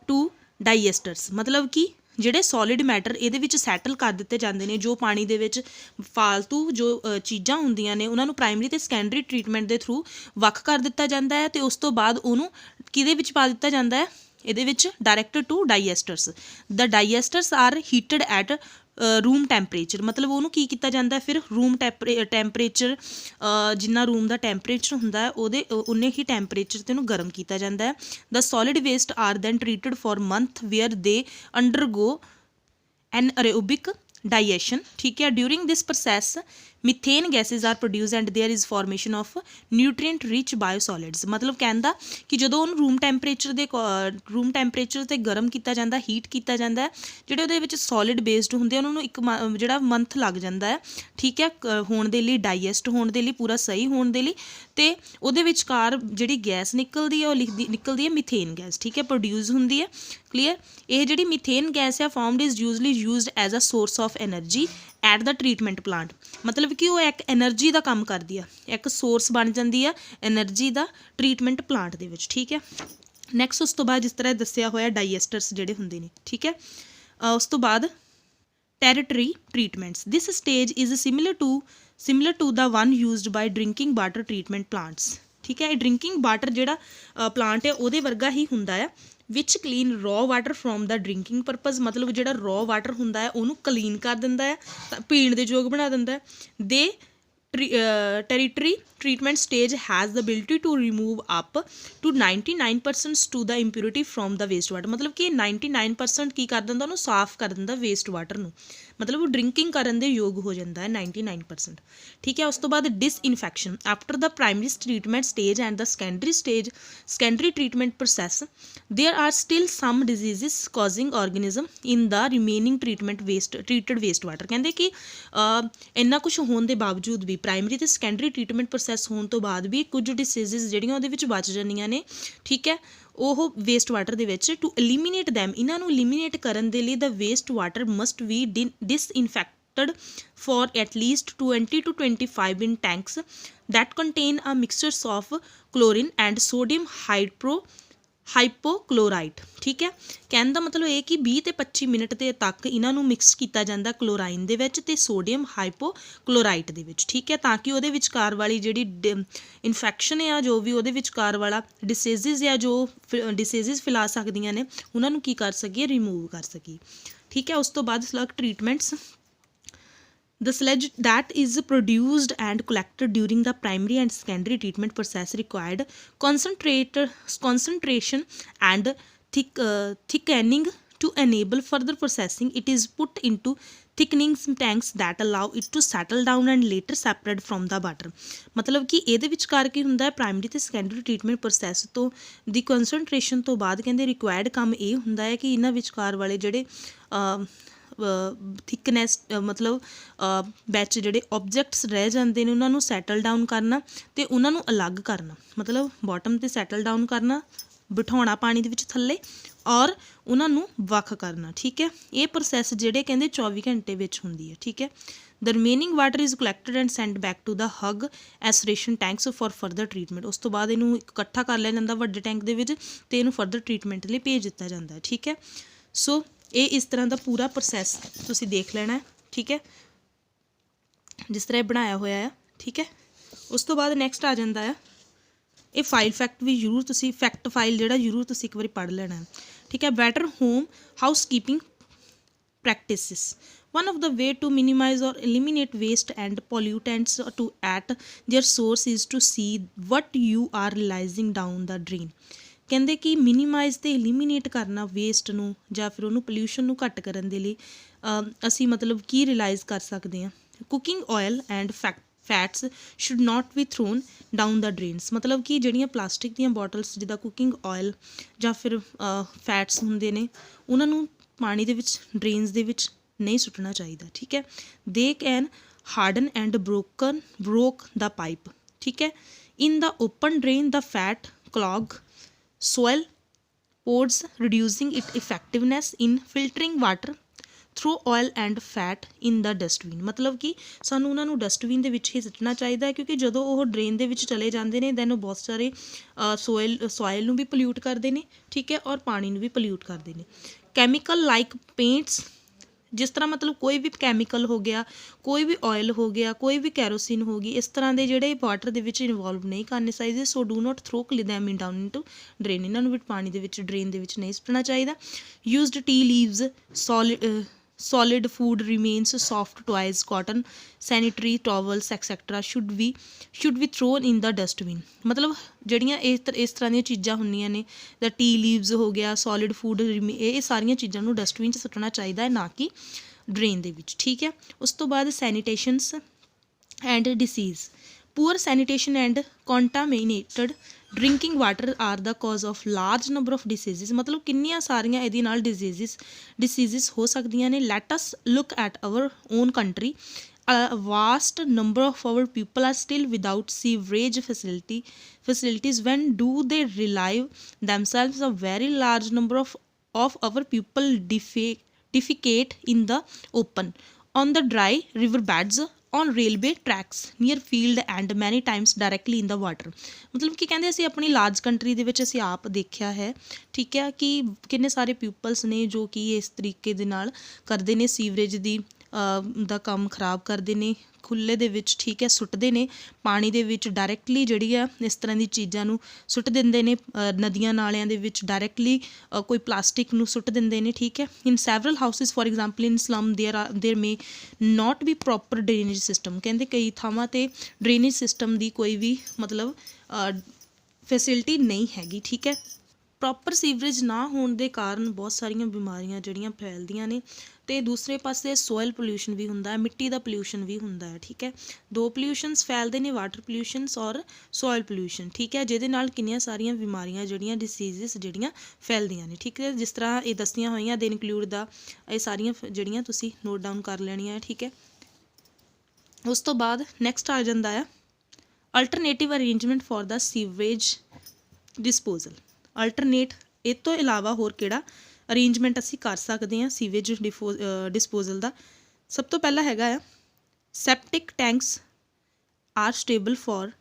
to digesters, ਮਤਲਬ ਕਿ ਜਿਹੜੇ ਸੋਲਿਡ ਮੈਟਰ ਇਹਦੇ ਵਿੱਚ ਸੈਟਲ ਕਰ ਦਿੱਤੇ ਜਾਂਦੇ ਨੇ, ਜੋ ਪਾਣੀ ਦੇ ਵਿੱਚ ਫਾਲਤੂ ਜੋ ਚੀਜ਼ਾਂ ਹੁੰਦੀਆਂ ਨੇ ਉਹਨਾਂ ਨੂੰ ਪ੍ਰਾਇਮਰੀ ਅਤੇ ਸੈਕੰਡਰੀ ਟਰੀਟਮੈਂਟ ਦੇ ਥਰੂ ਵੱਖ ਕਰ ਦਿੱਤਾ ਜਾਂਦਾ ਹੈ, ਅਤੇ ਉਸ ਤੋਂ ਬਾਅਦ ਉਹਨੂੰ ਕਿਹਦੇ ਵਿੱਚ ਪਾ ਦਿੱਤਾ ਜਾਂਦਾ ਹੈ, ਇਹਦੇ ਵਿੱਚ directed to digesters. The digesters are heated at room temperature, ਮਤਲਬ ਉਹਨੂੰ ਕੀ ਕੀਤਾ ਜਾਂਦਾ ਫਿਰ ਰੂਮ ਟੈਂਪਰੇਚਰ, ਜਿੰਨਾ ਰੂਮ ਦਾ ਟੈਂਪਰੇਚਰ ਹੁੰਦਾ ਹੈ ਉਹਦੇ ਉਨੇ ਹੀ ਟੈਂਪਰੇਚਰ 'ਤੇ ਉਹਨੂੰ ਗਰਮ ਕੀਤਾ ਜਾਂਦਾ ਹੈ। The solid waste are then treated for month where they undergo anaerobic digestion, ਠੀਕ ਹੈ। During this process methane gases are produce and there is formation of nutrient rich biosolids, ਮਤਲਬ ਕਹਿੰਦਾ ਕਿ ਜਦੋਂ ਉਹਨੂੰ ਰੂਮ ਟੈਂਪਰੇਚਰ 'ਤੇ ਗਰਮ ਕੀਤਾ ਜਾਂਦਾ, ਹੀਟ ਕੀਤਾ ਜਾਂਦਾ ਹੈ, ਜਿਹੜੇ ਉਹਦੇ ਵਿੱਚ ਸੋਲਿਡ ਬੇਸਡ ਹੁੰਦੇ ਉਹਨਾਂ ਨੂੰ ਇੱਕ ਜਿਹੜਾ ਮੰਥ ਲੱਗ ਜਾਂਦਾ ਹੈ, ਠੀਕ ਹੈ, ਹੋਣ ਦੇ ਲਈ, ਡਾਈਜੈਸਟ ਹੋਣ ਦੇ ਲਈ, ਪੂਰਾ ਸਹੀ ਹੋਣ ਦੇ ਲਈ, ਅਤੇ ਉਹਦੇ ਵਿਚਕਾਰ ਜਿਹੜੀ ਗੈਸ ਨਿਕਲਦੀ ਹੈ ਉਹ ਨਿਕਲਦੀ ਹੈ ਮਿਥੇਨ ਗੈਸ, ਠੀਕ ਹੈ, ਪ੍ਰੋਡਿਊਸ ਹੁੰਦੀ ਹੈ, ਕਲੀਅਰ। ਇਹ ਜਿਹੜੀ ਮਿਥੇਨ ਗੈਸ ਆ formed is usually used as a source of energy at the treatment plant, ਮਤਲਬ ਕਿ ਉਹ ਇੱਕ ਐਨਰਜੀ ਦਾ ਕੰਮ ਕਰਦੀ ਆ, ਇੱਕ ਸੋਰਸ ਬਣ ਜਾਂਦੀ ਆ ਐਨਰਜੀ ਦਾ ਟਰੀਟਮੈਂਟ ਪਲਾਂਟ ਦੇ ਵਿੱਚ, ਠੀਕ ਹੈ। ਨੈਕਸਟ ਉਸ ਤੋਂ ਬਾਅਦ ਜਿਸ ਤਰ੍ਹਾਂ ਦੱਸਿਆ ਹੋਇਆ ਡਾਈਐਸਟਰਸ ਜਿਹੜੇ ਹੁੰਦੇ ਨੇ, ਠੀਕ ਹੈ। ਉਸ ਤੋਂ ਬਾਅਦ tertiary treatments, this stage is similar to the one used by drinking water treatment plants, ਠੀਕ ਹੈ। ਇਹ ਡਰਿੰਕਿੰਗ ਵਾਟਰ ਜਿਹੜਾ ਪਲਾਂਟ ਹੈ ਉਹਦੇ ਵਰਗਾ ਹੀ ਹੁੰਦਾ ਹੈ, which clean raw water from the drinking purpose, ਮਤਲਬ ਜਿਹੜਾ ਰॉ ਵਾਟਰ ਹੁੰਦਾ ਹੈ ਉਹਨੂੰ ਕਲੀਨ ਕਰ ਦਿੰਦਾ ਹੈ, ਤਾਂ ਪੀਣ ਦੇ ਯੋਗ ਬਣਾ ਦਿੰਦਾ ਹੈ। The tertiary treatment stage has the ability to remove up to 99% to the impurity from the waste water, ਮਤਲਬ ਕਿ 99% ਕੀ ਕਰ ਦਿੰਦਾ, ਉਹਨੂੰ ਸਾਫ਼ ਕਰ ਦਿੰਦਾ ਵੇਸਟ ਵਾਟਰ ਨੂੰ, ਮਤਲਬ ਉਹ ਡਰਿੰਕਿੰਗ ਕਰਨ ਦੇ ਯੋਗ ਹੋ ਜਾਂਦਾ ਹੈ 99%, ਠੀਕ ਹੈ। ਉਸ ਤੋਂ ਬਾਅਦ disinfection after the primary treatment stage and the secondary treatment process, there are still some diseases causing organism in the remaining treated waste water, ਕਹਿੰਦੇ ਕਿ ਇੰਨਾ ਕੁਛ ਹੋਣ ਦੇ ਬਾਵਜੂਦ ਵੀ ਪ੍ਰਾਇਮਰੀ ਅਤੇ ਸੈਕੰਡਰੀ ਟਰੀਟਮੈਂਟ ਪ੍ਰੋਸੈਸ ਹੋਣ ਤੋਂ ਬਾਅਦ ਵੀ ਕੁਝ ਡਿਸੀਜ਼ਿਸ ਜਿਹੜੀਆਂ ਉਹਦੇ ਵਿੱਚ ਬਚ ਜਾਂਦੀਆਂ ਨੇ, ਠੀਕ ਹੈ, ਉਹ ਵੇਸਟ ਵਾਟਰ ਦੇ ਵਿੱਚ। ਟੂ ਐਲੀਮੀਨੇਟ ਦੈਮ, ਇਹਨਾਂ ਨੂੰ ਐਲੀਮੀਨੇਟ ਕਰਨ ਦੇ ਲਈ the waste water must be disinfected for at least 20 to 25 in tanks that contain a mixture of chlorine and sodium hypochlorite, ਠੀਕ ਹੈ। ਕਹਿਣ ਦਾ ਮਤਲਬ ਇਹ ਕਿ 20 ਤੇ 25 ਮਿੰਟ ਦੇ ਤੱਕ ਇਹਨਾਂ ਨੂੰ ਮਿਕਸ ਕੀਤਾ ਜਾਂਦਾ ਕਲੋਰਾਈਨ ਦੇ ਵਿੱਚ ਅਤੇ ਸੋਡੀਅਮ ਹਾਈਪੋਕਲੋਰਾਈਟ ਦੇ ਵਿੱਚ, ਠੀਕ ਹੈ, ਤਾਂ ਕਿ ਉਹਦੇ ਵਿਚਕਾਰ ਵਾਲੀ ਜਿਹੜੀ ਇਨਫੈਕਸ਼ਨ ਆ, ਜੋ ਵੀ ਉਹਦੇ ਵਿਚਕਾਰ ਵਾਲਾ ਡਿਸੀਜ਼ਿਜ਼ ਆ, ਜੋ ਡਿਸੀਜ਼ਿਜ਼ ਫੈਲਾ ਸਕਦੀਆਂ ਨੇ, ਉਹਨਾਂ ਨੂੰ ਕੀ ਕਰ ਸਕੀਏ, ਰਿਮੂਵ ਕਰ ਸਕੀਏ, ਠੀਕ ਹੈ। ਉਸ ਤੋਂ ਬਾਅਦ slug ਟਰੀਟਮੈਂਟਸ, the sludge that is produced and collected during the primary and secondary treatment process required concentration and thickening to enable further processing. It is put into thickening tanks that allow it to settle down and later separate from the water, ਮਤਲਬ ਕਿ ਇਹਦੇ ਵਿਚਕਾਰ ਕੀ ਹੁੰਦਾ ਹੈ, primary ਤੇ secondary treatment process ਤੋਂ ਦੀ ਕੰਸਨਟ੍ਰੇਸ਼ਨ ਤੋਂ ਬਾਅਦ ਕਹਿੰਦੇ ਰਿਕੁਆਇਰਡ ਕੰਮ ਇਹ ਹੁੰਦਾ ਹੈ ਕਿ ਇਹਨਾਂ ਵਿਚਕਾਰ ਵਾਲੇ ਜਿਹੜੇ ਥਿਕਨੈਸ, ਮਤਲਬ ਵਿੱਚ ਜਿਹੜੇ ਓਬਜੈਕਟਸ ਰਹਿ ਜਾਂਦੇ ਨੇ ਉਹਨਾਂ ਨੂੰ ਸੈਟਲ ਡਾਊਨ ਕਰਨਾ ਅਤੇ ਉਹਨਾਂ ਨੂੰ ਅਲੱਗ ਕਰਨਾ, ਮਤਲਬ ਬਾਟਮ 'ਤੇ ਸੈਟਲ ਡਾਊਨ ਕਰਨਾ, ਬਿਠਾਉਣਾ ਪਾਣੀ ਦੇ ਵਿੱਚ ਥੱਲੇ, ਔਰ ਉਹਨਾਂ ਨੂੰ ਵੱਖ ਕਰਨਾ, ਠੀਕ ਹੈ। ਇਹ ਪ੍ਰੋਸੈਸ ਜਿਹੜੇ ਕਹਿੰਦੇ 24 ਘੰਟੇ ਵਿੱਚ ਹੁੰਦੀ ਹੈ, ਠੀਕ ਹੈ। The remaining water is collected and send back to the huge aeration tanks for further treatment, ਉਸ ਤੋਂ ਬਾਅਦ ਇਹਨੂੰ ਇਕੱਠਾ ਕਰ ਲਿਆ ਜਾਂਦਾ ਵੱਡੇ ਟੈਂਕ ਦੇ ਵਿੱਚ ਅਤੇ ਇਹਨੂੰ ਫਰਦਰ ਟਰੀਟਮੈਂਟ ਲਈ ਭੇਜ ਦਿੱਤਾ ਜਾਂਦਾ, ਠੀਕ ਹੈ। ਸੋ ਇਹ ਇਸ ਤਰ੍ਹਾਂ ਦਾ ਪੂਰਾ ਪ੍ਰੋਸੈਸ ਤੁਸੀਂ ਦੇਖ ਲੈਣਾ, ਠੀਕ ਹੈ, ਜਿਸ ਤਰ੍ਹਾਂ ਇਹ ਬਣਾਇਆ ਹੋਇਆ ਆ, ਠੀਕ ਹੈ। ਉਸ ਤੋਂ ਬਾਅਦ ਨੈਕਸਟ ਆ ਜਾਂਦਾ ਆ ਇਹ ਫਾਈਲ ਫੈਕਟ ਵੀ ਜ਼ਰੂਰ ਤੁਸੀਂ, ਫੈਕਟ ਫਾਈਲ ਜਿਹੜਾ ਜ਼ਰੂਰ ਤੁਸੀਂ ਇੱਕ ਵਾਰੀ ਪੜ੍ਹ ਲੈਣਾ, ਠੀਕ ਹੈ। Better home house keeping practices, one of the way to minimize or eliminate waste and pollutants at their source is to see what you are releasing down the drain, ਕਹਿੰਦੇ ਕਿ ਮਿਨੀਮਾਈਜ਼ ਤੇ ਐਲੀਮੀਨੇਟ ਕਰਨਾ waste ਨੂੰ ਜਾਂ ਫਿਰ ਉਹਨੂੰ pollution ਨੂੰ ਘੱਟ ਕਰਨ ਦੇ ਲਈ ਅਸੀਂ ਮਤਲਬ ਕੀ ਰਿਲਾਈਜ਼ ਕਰ ਸਕਦੇ ਹਾਂ। Cooking oil and fats should not be thrown down the drains, ਮਤਲਬ ਕਿ ਜਿਹੜੀਆਂ ਪਲਾਸਟਿਕ ਦੀਆਂ ਬੋਟਲਸ ਜਿੱਦਾਂ ਕੁਕਿੰਗ ਆਇਲ ਜਾਂ ਫਿਰ ਫੈਟਸ ਹੁੰਦੇ ਨੇ ਉਹਨਾਂ ਨੂੰ ਪਾਣੀ ਦੇ ਵਿੱਚ ਡਰੇਨਸ ਦੇ ਵਿੱਚ ਨਹੀਂ ਸੁੱਟਣਾ ਚਾਹੀਦਾ, ਠੀਕ ਹੈ। They can harden and broke the pipe, ਠੀਕ ਹੈ। In the open drain the fat clog soil pores, reducing its effectiveness in filtering water through oil and fat in the dustbin, ਮਤਲਬ ਕਿ ਸਾਨੂੰ ਉਹਨਾਂ ਨੂੰ ਡਸਟਬਿਨ ਦੇ ਵਿੱਚ ਹੀ ਸੁੱਟਣਾ ਚਾਹੀਦਾ ਹੈ ਕਿਉਂਕਿ ਜਦੋਂ ਉਹ ਡਰੇਨ ਦੇ ਵਿੱਚ ਚਲੇ ਜਾਂਦੇ ਨੇ ਦੈਨ ਉਹ ਬਹੁਤ ਸਾਰੇ ਸੋਇਲ ਨੂੰ ਵੀ ਪੋਲਿਊਟ ਕਰਦੇ ਨੇ, ਠੀਕ ਹੈ, ਔਰ ਪਾਣੀ ਨੂੰ ਵੀ ਪੋਲਿਊਟ ਕਰਦੇ ਨੇ। ਕੈਮੀਕਲ ਲਾਈਕ ਪੇਂਟਸ, ਜਿਸ ਤਰ੍ਹਾਂ ਮਤਲਬ ਕੋਈ ਵੀ ਕੈਮੀਕਲ ਹੋ ਗਿਆ, ਕੋਈ ਵੀ ਆਇਲ ਹੋ ਗਿਆ, ਕੋਈ ਵੀ ਕੈਰੋਸਿਨ ਹੋ ਗਈ, ਇਸ ਤਰ੍ਹਾਂ ਦੇ ਜਿਹੜੇ ਵਾਟਰ ਦੇ ਵਿੱਚ ਇਨਵੋਲਵ ਨਹੀਂ ਕਰਨੇ ਚਾਹੀਦੇ। So do not throw them in down into drain, ਇਹਨਾਂ ਨੂੰ ਵੀ ਪਾਣੀ ਦੇ ਵਿੱਚ ਡਰੇਨ ਦੇ ਵਿੱਚ ਨਹੀਂ ਸੁੱਟਣਾ ਚਾਹੀਦਾ। Used T leaves, solid food remains, soft toys, cotton, sanitary towels etc should be thrown in the dustbin, ਮਤਲਬ ਜਿਹੜੀਆਂ ਇਸ ਤਰ੍ਹਾਂ ਦੀਆਂ ਚੀਜ਼ਾਂ ਹੁੰਦੀਆਂ ਨੇ ਦਾ ਟੀ ਲੀਵਸ ਹੋ ਗਿਆ, solid food, ਇਹ ਸਾਰੀਆਂ ਚੀਜ਼ਾਂ ਨੂੰ ਡਸਟਬਿਨ 'ਚ ਸੁੱਟਣਾ ਚਾਹੀਦਾ ਹੈ, ਨਾ ਕਿ ਡਰੇਨ ਦੇ ਵਿੱਚ, ਠੀਕ ਹੈ। ਉਸ ਤੋਂ ਬਾਅਦ sanitations and disease, poor sanitation and contaminated drinking water are the cause of large number of diseases, ਮਤਲਬ ਕਿੰਨੀਆਂ ਸਾਰੀਆਂ ਇਹਦੇ ਨਾਲ ਡਿਸੀਜ਼ਿਜ਼ ਹੋ ਸਕਦੀਆਂ ਨੇ। Let us look at our own country, a vast number of our people are still without sewerage facilities. When do they relieve themselves? A very large number of our people defecate in the open, on the dry riverbeds, on railway tracks, near field and many times directly in the water, ਮਤਲਬ ਕਿ ਕਹਿੰਦੇ ਅਸੀਂ ਆਪਣੀ large country ਦੇ ਵਿੱਚ ਅਸੀਂ ਆਪ ਦੇਖਿਆ ਹੈ, ਠੀਕ ਹੈ, ਕਿ ਕਿੰਨੇ ਸਾਰੇ ਪੀਪਲਸ ਨੇ ਜੋ ਕਿ ਇਸ ਤਰੀਕੇ ਦੇ ਨਾਲ ਕਰਦੇ ਨੇ, ਸੀਵਰੇਜ ਦਾ ਕੰਮ ਖਰਾਬ ਕਰਦੇ ਨੇ ਖੁੱਲ੍ਹੇ ਦੇ ਵਿੱਚ, ਠੀਕ ਹੈ, ਸੁੱਟਦੇ ਨੇ ਪਾਣੀ ਦੇ ਵਿੱਚ ਡਾਇਰੈਕਟਲੀ, ਜਿਹੜੀ ਆ ਇਸ ਤਰ੍ਹਾਂ ਦੀ ਚੀਜ਼ਾਂ ਨੂੰ ਸੁੱਟ ਦਿੰਦੇ ਨੇ ਨਦੀਆਂ ਨਾਲਿਆਂ ਦੇ ਵਿੱਚ ਡਾਇਰੈਕਟਲੀ, ਕੋਈ ਪਲਾਸਟਿਕ ਨੂੰ ਸੁੱਟ ਦਿੰਦੇ ਨੇ, ਠੀਕ ਹੈ। In several houses for example in slum there may not be proper drainage system, ਕਹਿੰਦੇ ਕਈ ਥਾਵਾਂ 'ਤੇ ਡਰੇਨੇਜ ਸਿਸਟਮ ਦੀ ਕੋਈ ਵੀ ਮਤਲਬ ਫੈਸਿਲਿਟੀ ਨਹੀਂ ਹੈਗੀ, ਠੀਕ ਹੈ। ਪ੍ਰੋਪਰ ਸੀਵਰੇਜ ਨਾ ਹੋਣ ਦੇ ਕਾਰਨ ਬਹੁਤ ਸਾਰੀਆਂ ਬਿਮਾਰੀਆਂ ਜਿਹੜੀਆਂ ਫੈਲਦੀਆਂ ਨੇ, ਅਤੇ ਦੂਸਰੇ ਪਾਸੇ ਸੋਇਲ ਪੋਲਿਊਸ਼ਨ ਵੀ ਹੁੰਦਾ ਹੈ, ਮਿੱਟੀ ਦਾ ਪੋਲਿਊਸ਼ਨ ਵੀ ਹੁੰਦਾ ਹੈ, ਠੀਕ ਹੈ। ਦੋ ਪੋਲਿਊਸ਼ਨਸ ਫੈਲਦੇ ਨੇ, ਵਾਟਰ ਪੋਲਿਊਸ਼ਨਸ ਔਰ ਸੋਇਲ ਪੋਲਿਊਸ਼ਨ, ਠੀਕ ਹੈ, ਜਿਹਦੇ ਨਾਲ ਕਿੰਨੀਆਂ ਸਾਰੀਆਂ ਬਿਮਾਰੀਆਂ ਜਿਹੜੀਆਂ ਡਿਸੀਜ਼ਿਸ ਜਿਹੜੀਆਂ ਫੈਲਦੀਆਂ ਨੇ, ਠੀਕ ਹੈ। ਜਿਸ ਤਰ੍ਹਾਂ ਇਹ ਦੱਸੀਆਂ ਹੋਈਆਂ ਦੇ ਇਨਕਲੂਡ ਦਾ, ਇਹ ਸਾਰੀਆਂ ਜਿਹੜੀਆਂ ਤੁਸੀਂ ਨੋਟ ਡਾਊਨ ਕਰ ਲੈਣੀਆਂ, ਠੀਕ ਹੈ। ਉਸ ਤੋਂ ਬਾਅਦ ਨੈਕਸਟ ਆ ਜਾਂਦਾ ਆ alternative arrangement for the sewerage disposal. Alternate ਇਹ ਤੋਂ ਇਲਾਵਾ ਹੋਰ ਕਿਹੜਾ ਅਰੇਂਜਮੈਂਟ ਅਸੀਂ ਕਰ ਸਕਦੇ ਹਾਂ ਸੀਵੇਜ ਡਿਸਪੋਜ਼ਲ ਦਾ। ਸਭ ਤੋਂ ਪਹਿਲਾਂ ਹੈਗਾ ਆ septic tanks are stable for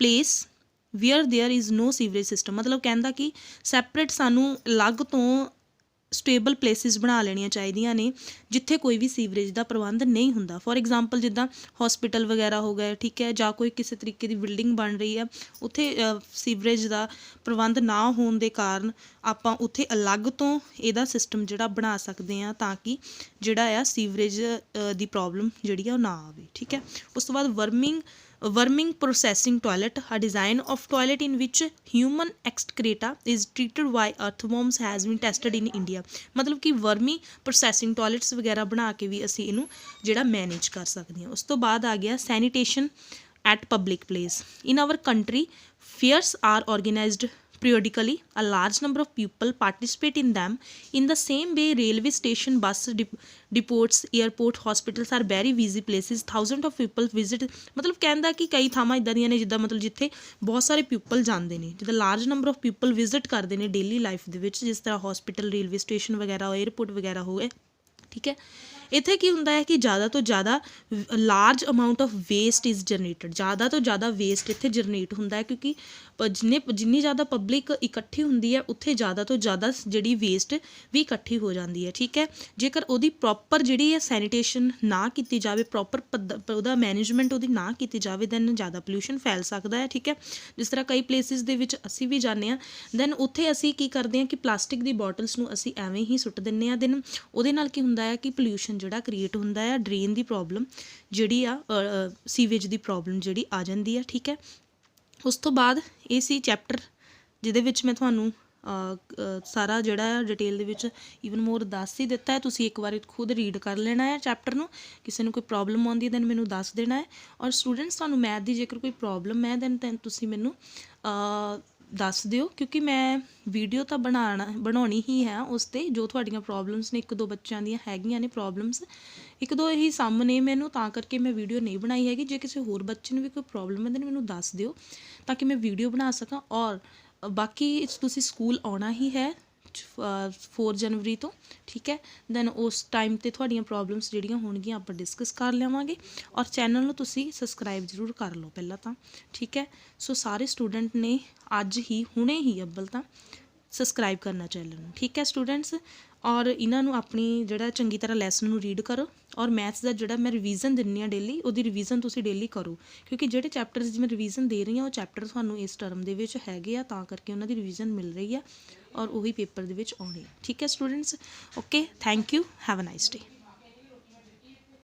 place where there is no sewerage system, ਮਤਲਬ ਕਹਿੰਦਾ ਕਿ ਸੈਪਰੇਟ ਸਾਨੂੰ ਅਲੱਗ ਤੋਂ ਸਟੇਬਲ ਪਲੇਸਿਸ ਬਣਾ ਲੈਣੀਆਂ ਚਾਹੀਦੀਆਂ ਨੇ ਜਿੱਥੇ ਕੋਈ ਵੀ ਸੀਵਰੇਜ ਦਾ ਪ੍ਰਬੰਧ ਨਹੀਂ ਹੁੰਦਾ। ਫੋਰ ਐਗਜ਼ਾਮਪਲ ਜਿੱਦਾਂ ਹੌਸਪੀਟਲ ਵਗੈਰਾ ਹੋ ਗਏ, ਠੀਕ ਹੈ, ਜਾਂ ਕੋਈ ਕਿਸੇ ਤਰੀਕੇ ਦੀ ਬਿਲਡਿੰਗ ਬਣ ਰਹੀ ਆ, ਉੱਥੇ ਸੀਵਰੇਜ ਦਾ ਪ੍ਰਬੰਧ ਨਾ ਹੋਣ ਦੇ ਕਾਰਨ ਆਪਾਂ ਉੱਥੇ ਅਲੱਗ ਤੋਂ ਇਹਦਾ ਸਿਸਟਮ ਜਿਹੜਾ ਬਣਾ ਸਕਦੇ ਹਾਂ ਤਾਂ ਕਿ ਜਿਹੜਾ ਆ ਸੀਵਰੇਜ ਦੀ ਪ੍ਰੋਬਲਮ ਜਿਹੜੀ ਆ ਉਹ ਨਾ ਆਵੇ, ਠੀਕ ਹੈ। ਉਸ ਤੋਂ ਬਾਅਦ worming processing toilet, a design of toilet in which human excreta is treated by earthworms has been tested in India, ਮਤਲਬ ਕਿ ਵਰਮੀ ਪ੍ਰੋਸੈਸਿੰਗ ਟੋਇਲਟਸ ਵਗੈਰਾ ਬਣਾ ਕੇ ਵੀ ਅਸੀਂ ਇਹਨੂੰ ਜਿਹੜਾ ਮੈਨੇਜ ਕਰ ਸਕਦੇ ਹਾਂ। ਉਸ ਤੋਂ ਬਾਅਦ ਆ ਗਿਆ sanitation at public place. In our country fairs are organized periodically, a large number of people participate in them. In the same way, railway station, bus depots, airport, hospitals are very busy places. Thousands of people visit, ਮਤਲਬ ਕਹਿੰਦਾ ਕਿ ਕਈ ਥਾਵਾਂ ਇੱਦਾਂ ਦੀਆਂ ਨੇ ਜਿੱਦਾਂ ਮਤਲਬ ਜਿੱਥੇ ਬਹੁਤ ਸਾਰੇ ਪੀਪਲ ਜਾਂਦੇ ਨੇ, ਜਿੱਦਾਂ large number of people visit ਕਰਦੇ ਨੇ ਡੇਲੀ ਲਾਈਫ ਦੇ ਵਿੱਚ, ਜਿਸ ਤਰ੍ਹਾਂ ਹੌਸਪੀਟਲ, ਰੇਲਵੇ ਸਟੇਸ਼ਨ ਵਗੈਰਾ, ਏਅਰਪੋਰਟ ਵਗੈਰਾ ਹੋ ਗਏ, ਠੀਕ ਹੈ। ਇੱਥੇ ਕੀ ਹੁੰਦਾ ਹੈ ਕਿ ਜ਼ਿਆਦਾ ਤੋਂ ਜ਼ਿਆਦਾ large amount of waste is generated, ਜ਼ਿਆਦਾ ਤੋਂ ਜ਼ਿਆਦਾ ਵੇਸਟ ਇੱਥੇ ਜਨਰੇਟ ਹੁੰਦਾ ਹੈ ਕਿਉਂਕਿ ਜਿੰਨੀ ਜ਼ਿਆਦਾ ਪਬਲਿਕ ਇਕੱਠੀ ਹੁੰਦੀ ਹੈ ਉੱਥੇ ਜ਼ਿਆਦਾ ਤੋਂ ਜ਼ਿਆਦਾ ਜਿਹੜੀ ਵੇਸਟ ਵੀ ਇਕੱਠੀ ਹੋ ਜਾਂਦੀ ਹੈ, ਠੀਕ ਹੈ। ਜੇਕਰ ਉਹਦੀ ਪ੍ਰੋਪਰ ਜਿਹੜੀ ਹੈ ਸੈਨੀਟੇਸ਼ਨ ਨਾ ਕੀਤੀ ਜਾਵੇ, ਪ੍ਰੋਪਰ ਉਹਦਾ ਮੈਨੇਜਮੈਂਟ ਉਹਦੀ ਨਾ ਕੀਤੀ ਜਾਵੇ, ਦੈਨ ਜ਼ਿਆਦਾ ਪੋਲਿਊਸ਼ਨ ਫੈਲ ਸਕਦਾ ਹੈ, ਠੀਕ ਹੈ। ਜਿਸ ਤਰ੍ਹਾਂ ਕਈ ਪਲੇਸਿਸ ਦੇ ਵਿੱਚ ਅਸੀਂ ਵੀ ਜਾਂਦੇ ਹਾਂ, ਦੈਨ ਉੱਥੇ ਅਸੀਂ ਕੀ ਕਰਦੇ ਹਾਂ ਕਿ ਪਲਾਸਟਿਕ ਦੀ ਬੋਟਲਸ ਨੂੰ ਅਸੀਂ ਐਵੇਂ ਹੀ ਸੁੱਟ ਦਿੰਦੇ ਹਾਂ, ਦੈਨ ਉਹਦੇ ਨਾਲ ਕੀ ਹੁੰਦਾ ਹੈ ਕਿ ਪੋਲਿਊਸ਼ਨ ਜਿਹੜਾ ਕ੍ਰੀਏਟ ਹੁੰਦਾ ਆ, ਡਰੇਨ ਦੀ ਪ੍ਰੋਬਲਮ ਜਿਹੜੀ ਆ, ਸੀਵੇਜ ਦੀ ਪ੍ਰੋਬਲਮ ਜਿਹੜੀ ਆ ਜਾਂਦੀ ਆ, ਠੀਕ ਹੈ। ਉਸ ਤੋਂ ਬਾਅਦ ਇਹ ਸੀ ਚੈਪਟਰ ਜਿਹਦੇ ਵਿੱਚ ਮੈਂ ਤੁਹਾਨੂੰ ਸਾਰਾ ਜਿਹੜਾ ਡਿਟੇਲ ਦੇ ਵਿੱਚ ਈਵਨ ਮੋਰ ਦੱਸ ਹੀ ਦਿੱਤਾ ਹੈ। ਤੁਸੀਂ ਇੱਕ ਵਾਰੀ ਖੁਦ ਰੀਡ ਕਰ ਲੈਣਾ ਹੈ ਚੈਪਟਰ ਨੂੰ। ਕਿਸੇ ਨੂੰ ਕੋਈ ਪ੍ਰੋਬਲਮ ਆਉਂਦੀ ਹੈ ਦੈਨ ਮੈਨੂੰ ਦੱਸ ਦੇਣਾ ਹੈ। ਔਰ ਸਟੂਡੈਂਟਸ ਤੁਹਾਨੂੰ ਮੈਥ ਦੀ ਜੇਕਰ ਕੋਈ ਪ੍ਰੋਬਲਮ ਹੈ ਦੈਨ ਤੁਸੀਂ ਮੈਨੂੰ ਦੱਸ ਦਿਓ, ਕਿਉਂਕਿ ਮੈਂ ਵੀਡੀਓ ਤਾਂ ਬਣਾਉਣੀ ਹੀ ਹੈ ਉਸ 'ਤੇ। ਜੋ ਤੁਹਾਡੀਆਂ ਪ੍ਰੋਬਲਮਸ ਨੇ, 1-2 ਬੱਚਿਆਂ ਦੀਆਂ ਹੈਗੀਆਂ ਨੇ ਪ੍ਰੋਬਲਮਸ, 1-2 ਹੀ ਸਮ ਨੇ ਮੈਨੂੰ, ਤਾਂ ਕਰਕੇ ਮੈਂ ਵੀਡੀਓ ਨਹੀਂ ਬਣਾਈ ਹੈਗੀ। ਜੇ ਕਿਸੇ ਹੋਰ ਬੱਚੇ ਨੂੰ ਵੀ ਕੋਈ ਪ੍ਰੋਬਲਮ ਹੈ ਦੈਨ ਮੈਨੂੰ ਦੱਸ ਦਿਓ ਤਾਂ ਕਿ ਮੈਂ ਵੀਡੀਓ ਬਣਾ ਸਕਾਂ। ਔਰ ਬਾਕੀ ਤੁਸੀਂ ਸਕੂਲ ਆਉਣਾ ਹੀ ਹੈ 4 ਜਨਵਰੀ ਤੋਂ, ਠੀਕ ਹੈ। ਦੈਨ ਉਸ ਟਾਈਮ 'ਤੇ ਤੁਹਾਡੀਆਂ ਪ੍ਰੋਬਲਮਸ ਜਿਹੜੀਆਂ ਹੋਣਗੀਆਂ ਆਪਾਂ ਡਿਸਕਸ ਕਰ ਲਵਾਂਗੇ। ਔਰ ਚੈਨਲ ਨੂੰ ਤੁਸੀਂ ਸਬਸਕ੍ਰਾਈਬ ਜ਼ਰੂਰ ਕਰ ਲਓ ਪਹਿਲਾਂ ਤਾਂ, ਠੀਕ ਹੈ। ਸੋ ਸਾਰੇ ਸਟੂਡੈਂਟ ਨੇ ਅੱਜ ਹੀ, ਹੁਣੇ ਹੀ ਅੱਵਲ ਤਾਂ ਸਬਸਕ੍ਰਾਈਬ ਕਰਨਾ ਚੈਨਲ ਨੂੰ, ਠੀਕ ਹੈ ਸਟੂਡੈਂਟਸ। ਔਰ ਇਹਨਾਂ ਨੂੰ ਆਪਣੀ ਜਿਹੜਾ ਚੰਗੀ ਤਰ੍ਹਾਂ ਲੈਸਨ ਨੂੰ ਰੀਡ ਕਰੋ। ਔਰ ਮੈਥਸ ਦਾ ਜਿਹੜਾ ਮੈਂ ਰਿਵੀਜ਼ਨ ਦਿੰਦੀ ਹਾਂ ਡੇਲੀ, ਉਹਦੀ ਰਿਵੀਜ਼ਨ ਤੁਸੀਂ ਡੇਲੀ ਕਰੋ, ਕਿਉਂਕਿ ਜਿਹੜੇ ਚੈਪਟਰਸ ਦੀ ਮੈਂ ਰਿਵੀਜ਼ਨ ਦੇ ਰਹੀ ਹਾਂ ਉਹ ਚੈਪਟਰ ਤੁਹਾਨੂੰ ਇਸ ਟਰਮ ਦੇ ਵਿੱਚ ਹੈਗੇ ਆ, ਤਾਂ ਕਰਕੇ ਉਹਨਾਂ ਦੀ ਰਿਵੀਜ਼ਨ ਮਿਲ ਰਹੀ ਆ ਔਰ ਉਹੀ ਪੇਪਰ ਦੇ ਵਿੱਚ ਆਉਣੇ ਆ, ਠੀਕ ਹੈ students. Okay, thank you, have a nice day.